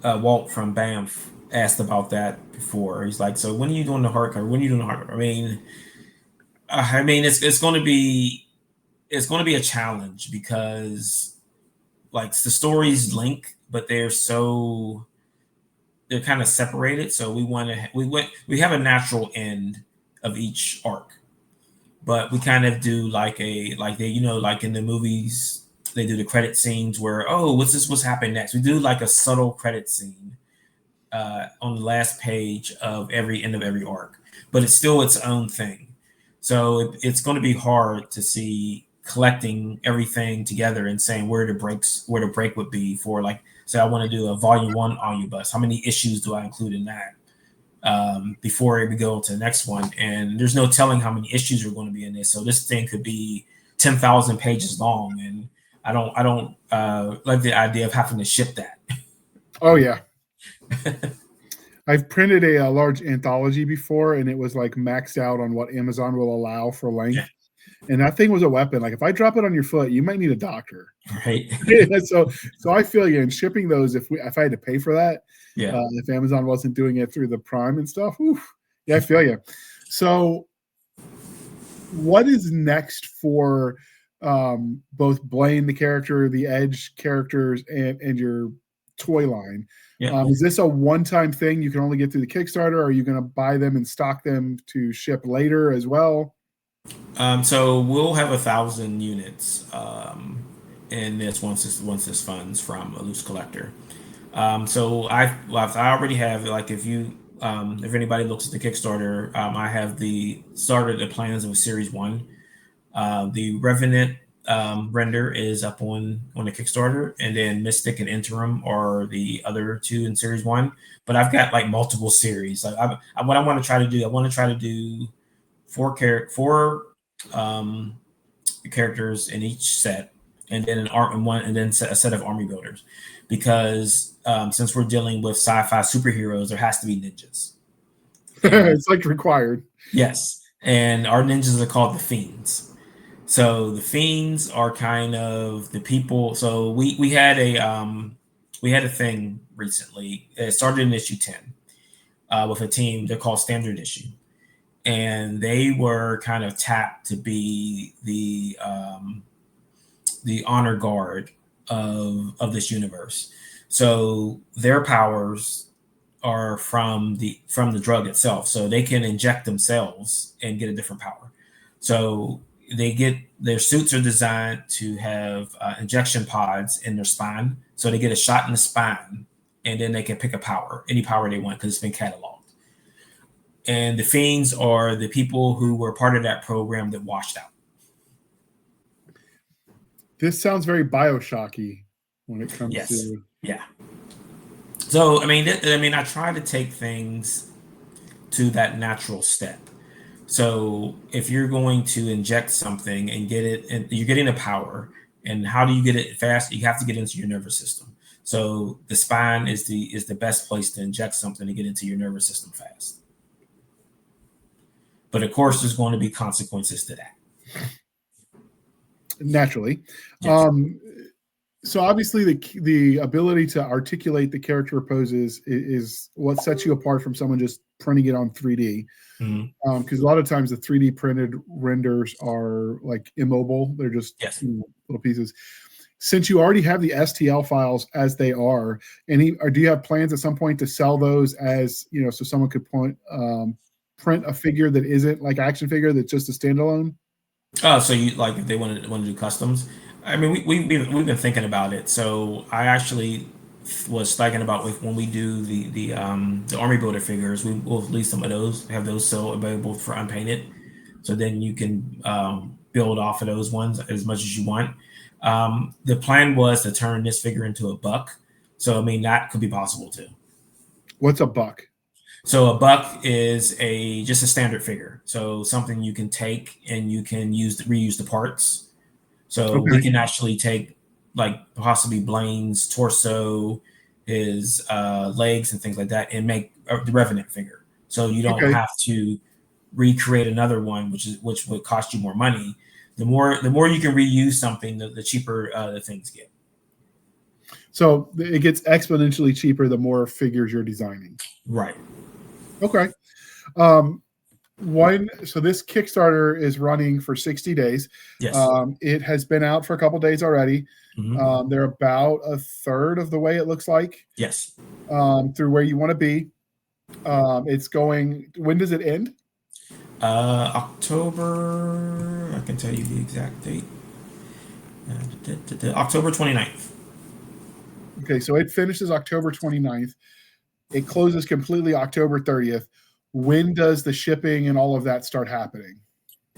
Walt from Banff asked about that before. He's like, so when are you doing the hardcover? When are you doing the hardcover? I mean, it's going to be a challenge, because like, the stories link, but they're kind of separated. So we have a natural end of each arc, but we kind of do like in the movies, they do the credit scenes where, oh, what's happening next? We do like a subtle credit scene on the last page of every end of every arc, but it's still its own thing. So it's going to be hard to see collecting everything together and saying where the break would be for, like, say I want to do a volume 1 omnibus. How many issues do I include in that? before we go to the next one. And there's no telling how many issues are going to be in this. So this thing could be 10,000 pages long, and I don't like the idea of having to ship that. Oh yeah. I've printed a large anthology before, and it was like maxed out on what Amazon will allow for length. Yeah. And that thing was a weapon. Like if I drop it on your foot, you might need a doctor. Right. so I feel you. And shipping those, if I had to pay for that, yeah. If Amazon wasn't doing it through the Prime and stuff, yeah, I feel you. So, what is next for both Blain, the character, the Edge characters, and your toy line? Yeah. Is this a one-time thing you can only get through the Kickstarter? Or are you going to buy them and stock them to ship later as well? So we'll have 1,000 units in this once this funds from a loose collector. So I already have, like, if anybody looks at the Kickstarter, I have started the plans of Series 1. The Revenant render is up on the Kickstarter, and then Mystic and Interim are the other two in Series 1. But I've got like multiple series. Like what I want to try to do 4 characters in each set, and then a set of army builders, because since we're dealing with sci-fi superheroes, there has to be ninjas. It's like required. Yes, and our ninjas are called the Fiends. So the Fiends are kind of the people. So we had a thing recently. It started in issue 10 with a team. They're called Standard Issue. And they were kind of tapped to be the honor guard of this universe. So their powers are from the drug itself. So they can inject themselves and get a different power. So their suits are designed to have injection pods in their spine. So they get a shot in the spine, and then they can pick any power they want, because it's been cataloged. And the Fiends are the people who were part of that program that washed out. This sounds very Bioshocky when it comes to. Yeah. So I mean, I try to take things to that natural step. So if you're going to inject something and get it, and you're getting a power, and how do you get it fast? You have to get into your nervous system. So the spine is the best place to inject something to get into your nervous system fast. But of course, there's going to be consequences to that. Naturally. Yes. So obviously the ability to articulate the character poses is what sets you apart from someone just printing it on 3D. Mm-hmm. Because a lot of times the 3D printed renders are like immobile. They're just little pieces. Since you already have the STL files as they are, or do you have plans at some point to sell those as, so someone could print a figure that isn't like action figure, that's just a standalone? So you, like, if they want to do customs? I mean, we've been thinking about it. So I actually was thinking about when we do the army builder figures, we'll release some of those, have those still available for unpainted. So then you can build off of those ones as much as you want. The plan was to turn this figure into a buck. So I mean, that could be possible too. What's a buck? So a buck is just a standard figure. So something you can take and you can reuse the parts. So we can actually take, like, possibly Blain's torso, his legs and things like that, and make the Revenant figure. So you don't have to recreate another one, which would cost you more money. The more you can reuse something, the cheaper the things get. So it gets exponentially cheaper the more figures you're designing. Right. Okay. So this Kickstarter is running for 60 days. Yes. It has been out for a couple days already. Mm-hmm. They're about a third of the way, it looks like. Yes. Through where you want to be. It's going. When does it end? October. I can tell you the exact date. October 29th. Okay, so it finishes October 29th. It closes completely October 30th. When does the shipping and all of that start happening?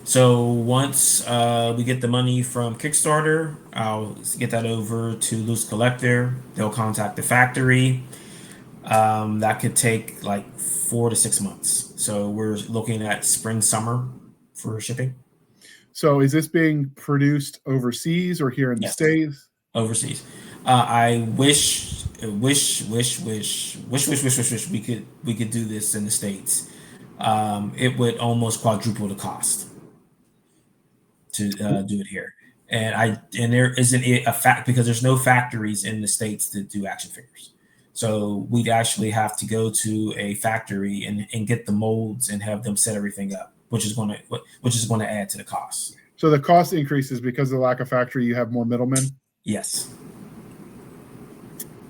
So once we get the money from Kickstarter, I'll get that over to Loose Collector. They'll contact the factory. That could take like 4 to 6 months. So we're looking at spring, summer for shipping. So is this being produced overseas or here in the Yes, States? overseas. I wish we could do this in the States. It would almost quadruple the cost to do it here. And there isn't a fact because there's no factories in the States that do action figures. So we'd actually have to go to a factory and get the molds and have them set everything up, which is going to add to the cost. So the cost increases because of the lack of factory. You have more middlemen. Yes.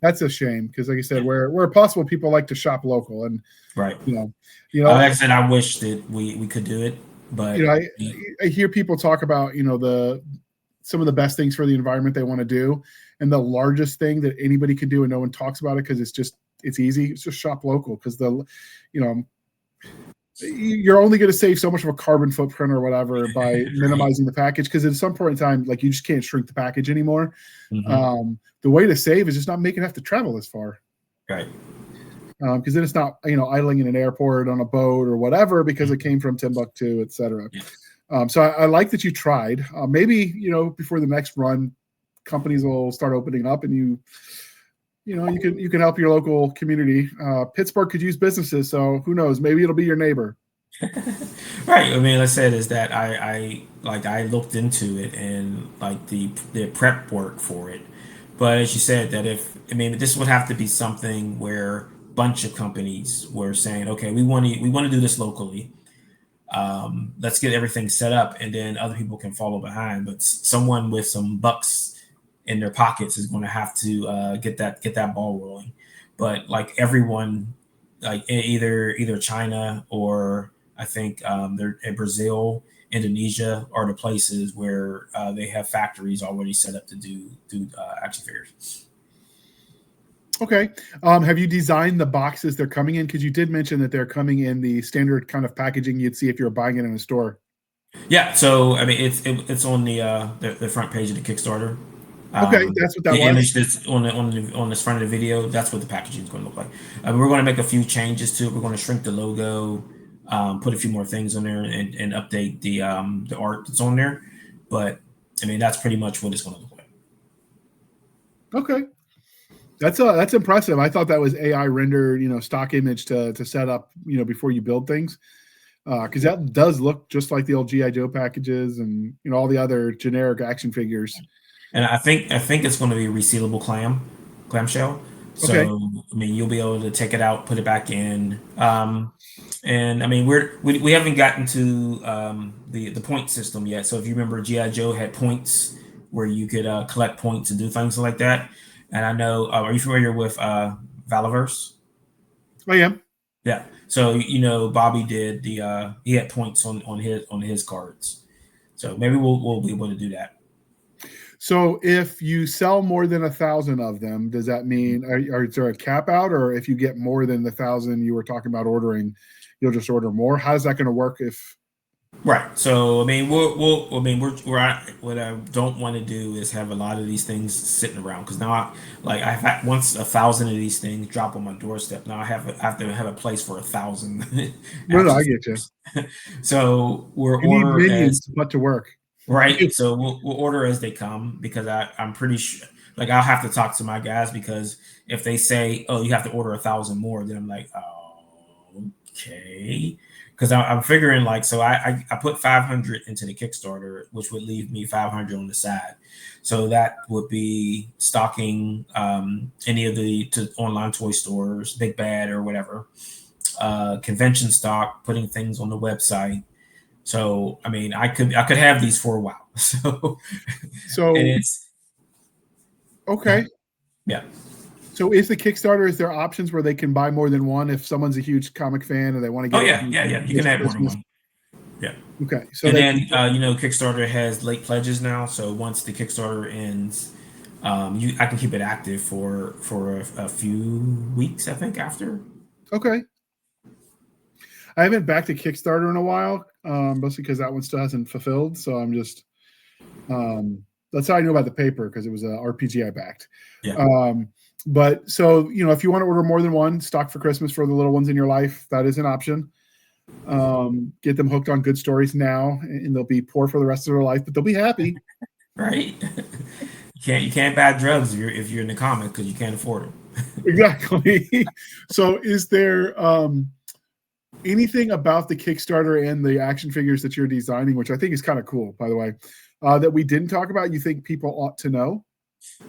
That's a shame because, like I said, where possible, people like to shop local, and Right. Like I said, I wish that we could do it, but I hear people talk about some of the best things for the environment they want to do, and the largest thing that anybody can do, and no one talks about it because it's easy. It's just shop local because you're only going to save so much of a carbon footprint or whatever by minimizing the package. Because at some point in time, like you just can't shrink the package anymore. Mm-hmm. The way to save is just not making it have to travel as far. Right. Because then it's not idling in an airport on a boat or whatever because it came from Timbuktu, etc. Yeah. So I like that you tried. Maybe before the next run, companies will start opening up, and you can help your local community. Pittsburgh could use businesses, so who knows? Maybe it'll be your neighbor. Right. I mean, like I said, is that I looked into it and like the prep work for it. But as you said, this would have to be something where a bunch of companies were saying, okay, we want to do this locally. Let's get everything set up, and then other people can follow behind. But someone with some bucks in their pockets is going to have to get that ball rolling. But like everyone, like either China or I think they're in Brazil, Indonesia are the places where they have factories already set up to do action figures. Okay. Have you designed the boxes they're coming in? Because you did mention that they're coming in the standard kind of packaging you'd see if you were buying it in a store. Yeah. So I mean, it's on the front page of the Kickstarter. Okay, that's what that the was. image that's on this front of the video. That's what the packaging is going to look like. We're going to make a few changes to it. We're going to shrink the logo, put a few more things on there, and update the art that's on there. But I mean, that's pretty much what it's going to look like. Okay, that's impressive. I thought that was AI rendered, stock image to set up, before you build things, because that does look just like the old GI Joe packages and all the other generic action figures. And I think it's going to be a resealable clamshell. So Okay. I mean, you'll be able to take it out, put it back in. And I mean, we haven't gotten to the point system yet. So if you remember, GI Joe had points where you could collect points and do things like that. And I know, are you familiar with Valaverse? I am. Yeah. So Bobby did he had points on his cards. So maybe we'll be able to do that. So if you sell more than 1,000 of them, does that mean is there a cap out, or if you get more than the 1,000 you were talking about ordering, you'll just order more? How's that going to work if? Right. So I mean, what I don't want to do is have a lot of these things sitting around because now I've had once 1,000 of these things drop on my doorstep. Now I have to have a place for 1,000. No, I get you. So we're You need order minions as to put to work. right. So we'll order as they come because I'm pretty sure. Like I'll have to talk to my guys because if they say, "Oh, you have to order 1,000 more," then I'm like, "Oh, okay." Because I'm figuring like so I put 500 into the Kickstarter, which would leave me 500 on the side. So that would be stocking any of the online toy stores, Big Bad or whatever, convention stock, putting things on the website. So I mean, I could have these for a while. So and it's okay. Yeah. So is the Kickstarter, is there options where they can buy more than one if someone's a huge comic fan and they want to get yeah. You can add more than one. Yeah. Okay. So and then Kickstarter has late pledges now. So once the Kickstarter ends, I can keep it active for a few weeks, I think, after. Okay. I haven't backed a Kickstarter in a while, mostly because that one still hasn't fulfilled. So I'm just that's how I know about the paper because it was a RPG I backed. Yeah. But so, if you want to order more than one, stock for Christmas for the little ones in your life, that is an option. Get them hooked on good stories now, and they'll be poor for the rest of their life, but they'll be happy. Right? You can't buy drugs if you're in the comic because you can't afford them. Exactly. So is there anything about the Kickstarter and the action figures that you're designing, which I think is kind of cool, by the way, that we didn't talk about, you think people ought to know?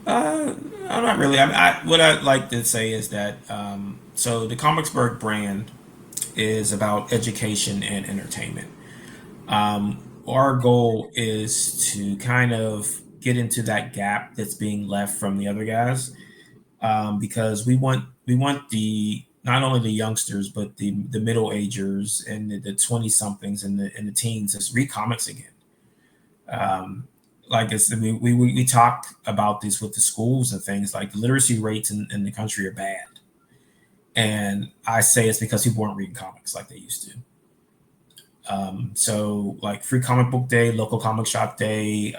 I'm not really. What I'd like to say is that so the Comicsburg brand is about education and entertainment. Our goal is to kind of get into that gap that's being left from the other guys, because we want the not only the youngsters but the middle agers and the 20 somethings and the teens to read comics again. Um, like I said, we talk about this with the schools and things like the literacy rates in the country are bad, and I say it's because people weren't reading comics like they used to. So like free comic book day, local comic shop day,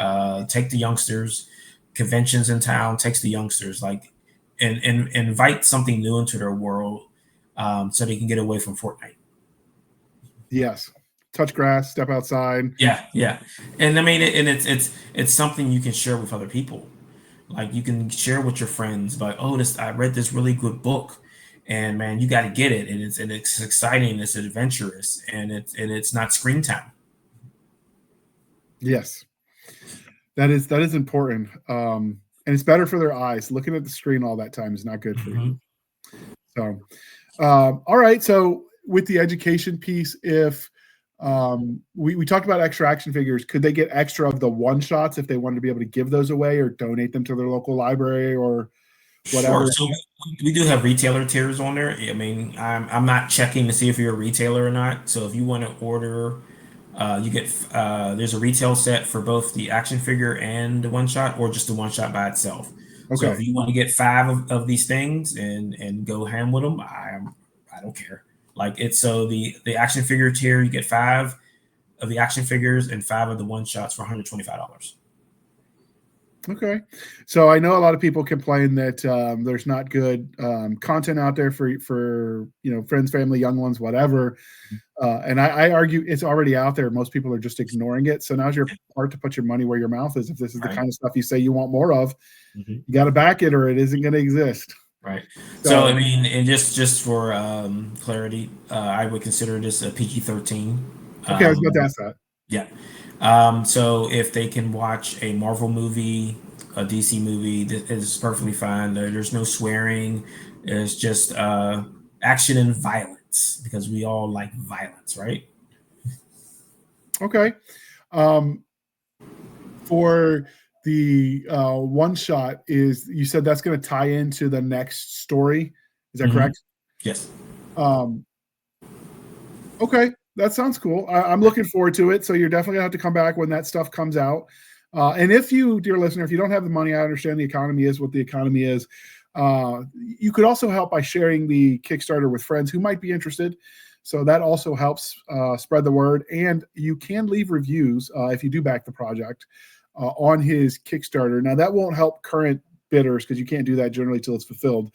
take the youngsters, conventions in town takes the youngsters, like and invite something new into their world, so they can get away from Fortnite. Yes. Touch grass, step outside. Yeah, yeah, and I mean, it's something you can share with other people. Like you can share with your friends, like, oh, this I read this really good book, and man, you got to get it, and it's exciting, it's adventurous, and it's not screen time. Yes. That is important. And it's better for their eyes. Looking at the screen all that time is not good for you. Mhm. So, all right. So with the education piece, if we talked about extra action figures, could they get extra of the one shots if they wanted to be able to give those away or donate them to their local library or Sure. whatever? So we do have retailer tiers on there. I mean, I'm not checking to see if you're a retailer or not. So if you want to order, you get there's a retail set for both the action figure and the one shot, or just the one shot by itself. So Okay. if you want to get five of these things and go ham with them, I don't care. Like it's so the action figure tier, you get five of the action figures and five of the one shots for $125. Okay. So I know a lot of people complain that there's not good content out there for friends, family, young ones, whatever. And I argue it's already out there. Most people are just ignoring it. So now's your part to put your money where your mouth is. If this is the Right. kind of stuff you say you want more of, Mhm. you got to back it or it isn't going to exist. Right. So So, I mean, and just for clarity, I would consider this a PG-13. okay, I was about to ask that. Yeah. So if they can watch a Marvel movie, a DC movie, that is perfectly fine. There's no swearing. There's just action and violence because we all like violence, right? Okay. Um, for the one shot, is you said that's going to tie into the next story. Is that Mhm. correct? Yes. Um, okay, that sounds cool. I'm looking forward to it. So you're definitely gonna have to come back when that stuff comes out. And if you, dear listener, if you don't have the money, I understand the economy is what the economy is. You could also help by sharing the Kickstarter with friends who might be interested. So that also helps spread the word. And you can leave reviews if you do back the project on his Kickstarter. Now that won't help current bidders because you can't do that generally till it's fulfilled.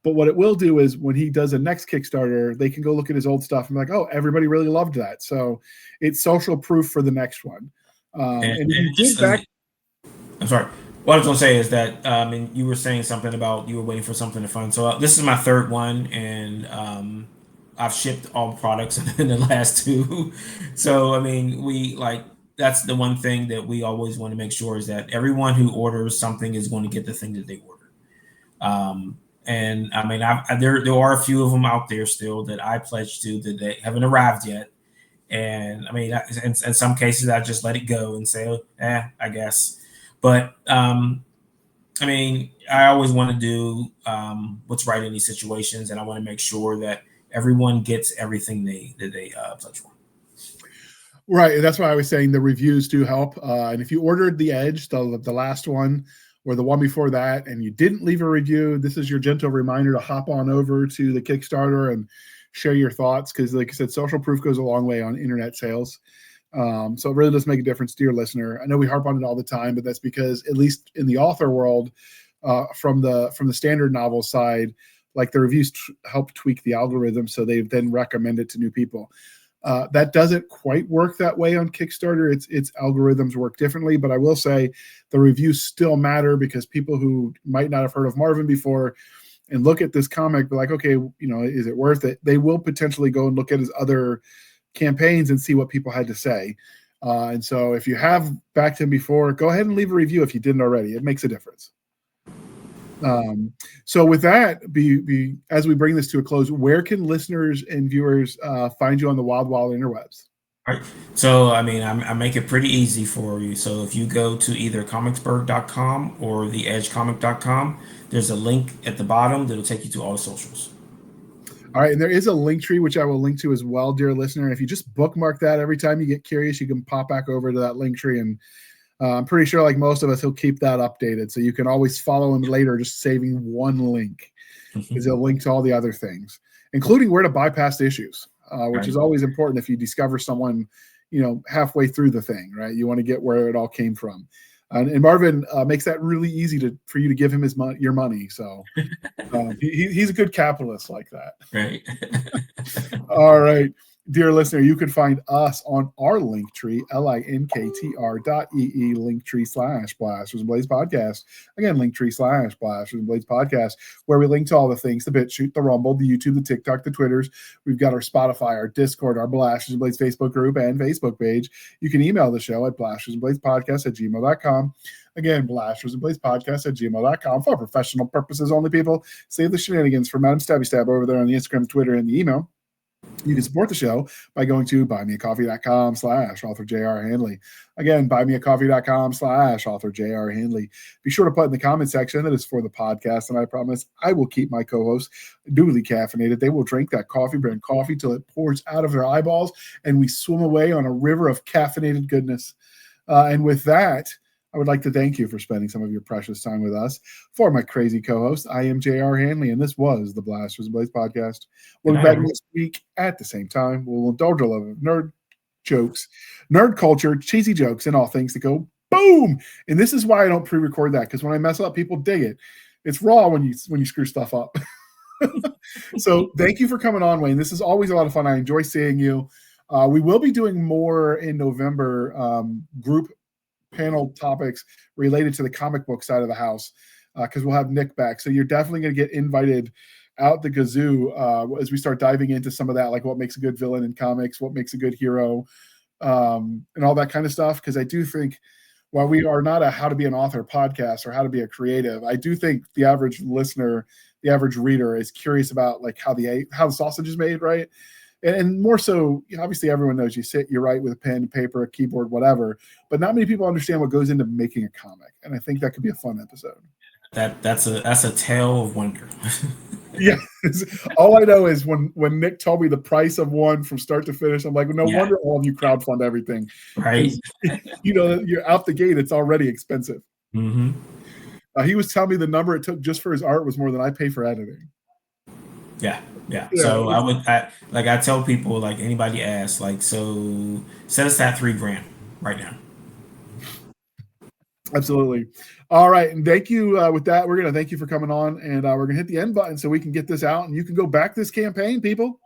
But what it will do is when he does a next Kickstarter, they can go look at his old stuff and be like, oh, everybody really loved that. So it's social proof for the next one. And if you And did just back, I'm sorry. What I was going to say is that, and you were saying something about you were waiting for something to fun. So this is my third one, and I've shipped all products in the last two. So I mean, we like that's the one thing that we always want to make sure is that everyone who orders something is going to get the thing that they ordered. And I mean, there are a few of them out there still that I pledged to that they haven't arrived yet. And I mean, in some cases, I just let it go and say, I guess. But I mean, I always want to do what's right in these situations, and I want to make sure that everyone gets everything they pledge for. right, that's why I was saying the reviews do help. And if you ordered the Edge, the last one, or the one before that, and you didn't leave a review, this is your gentle reminder to hop on over to the Kickstarter and share your thoughts. Because, like I said, social proof goes a long way on internet sales. So it really does make a difference, dear listener. I know we harp on it all the time, but that's because, at least in the author world, from the standard novel side, like the reviews help tweak the algorithm, so they then recommend it to new people. That doesn't quite work that way on Kickstarter. Its algorithms work differently, but I will say the reviews still matter, because people who might not have heard of Marvin before and look at this comic, be like, okay, is it worth it? They will potentially go and look at his other campaigns and see what people had to say. And so if you have backed him before, go ahead and leave a review if you didn't already. It makes a difference. So with that, as we bring this to a close, where can listeners and viewers find you on the wild interwebs? All right. So, I make it pretty easy for you. So if you go to either comicsburg.com or theedgecomic.com, there's a link at the bottom that'll take you to all the socials. All right. And there is a link tree, which I will link to as well, dear listener. And if you just bookmark that, every time you get curious, you can pop back over to that link tree. And I'm pretty sure, like most of us, he'll keep that updated. So you can always follow him later, just saving one link, because he'll link to all the other things, including where to buy past issues, which is always important if you discover someone, halfway through the thing, right? You want to get where it all came from. And Marvin makes that really easy for you to give him your money. So he's a good capitalist like that. Right. All right. Dear listener, you can find us on our link tree, linktr.ee, linktree/Blasters and Blades podcast. Again, linktree/Blasters and Blades podcast, where we link to all the things: the BitChute, the Rumble, the YouTube, the TikTok, the Twitters. We've got our Spotify, our Discord, our Blasters and Blades Facebook group and Facebook page. You can email the show at blastersandbladespodcast@gmail.com. Again, blastersandbladespodcast@gmail.com. For professional purposes only, people. Save the shenanigans for Madam Stabby Stab over there on the Instagram, Twitter, and the email. You can support the show by going to buymeacoffee.com/author J.R. Handley. Again, buymeacoffee.com/author J.R. Handley. Be sure to put in the comment section that it's for the podcast, and I promise I will keep my co-hosts duly caffeinated. They will drink that coffee brand coffee till it pours out of their eyeballs, and we swim away on a river of caffeinated goodness. And with that, I would like to thank you for spending some of your precious time with us. For my crazy co-host, I am J.R. Handley, and this was the Blasters and Blades podcast. We'll be back next week at the same time. We'll indulge our love of nerd jokes, nerd culture, cheesy jokes, and all things that go boom. And this is why I don't pre-record that, because when I mess up, people dig it. It's raw when you screw stuff up. So thank you for coming on, Wayne. This is always a lot of fun. I enjoy seeing you. We will be doing more in November, group panel topics related to the comic book side of the house, because we'll have Nick back. So you're definitely going to get invited out the gazoo as we start diving into some of that, like what makes a good villain in comics, what makes a good hero, and all that kind of stuff. Because I do think, while we are not a how to be an author podcast or how to be a creative, I do think the average listener, the average reader, is curious about like how the sausage is made, right? And more so, obviously, everyone knows you write with a pen, paper, a keyboard, whatever. But not many people understand what goes into making a comic, and I think that could be a fun episode. That's a tale of wonder. Yeah, all I know is when Nick told me the price of one from start to finish, I'm like, no wonder all of you crowdfund everything, right? You're out the gate; it's already expensive. Mm-hmm. He was telling me the number it took just for his art was more than I pay for editing. Yeah. So I tell people, like, anybody asks, like, so set aside $3,000 right now. Absolutely. All right. And thank you. With that, we're going to thank you for coming on, and we're going to hit the end button so we can get this out and you can go back this campaign, people.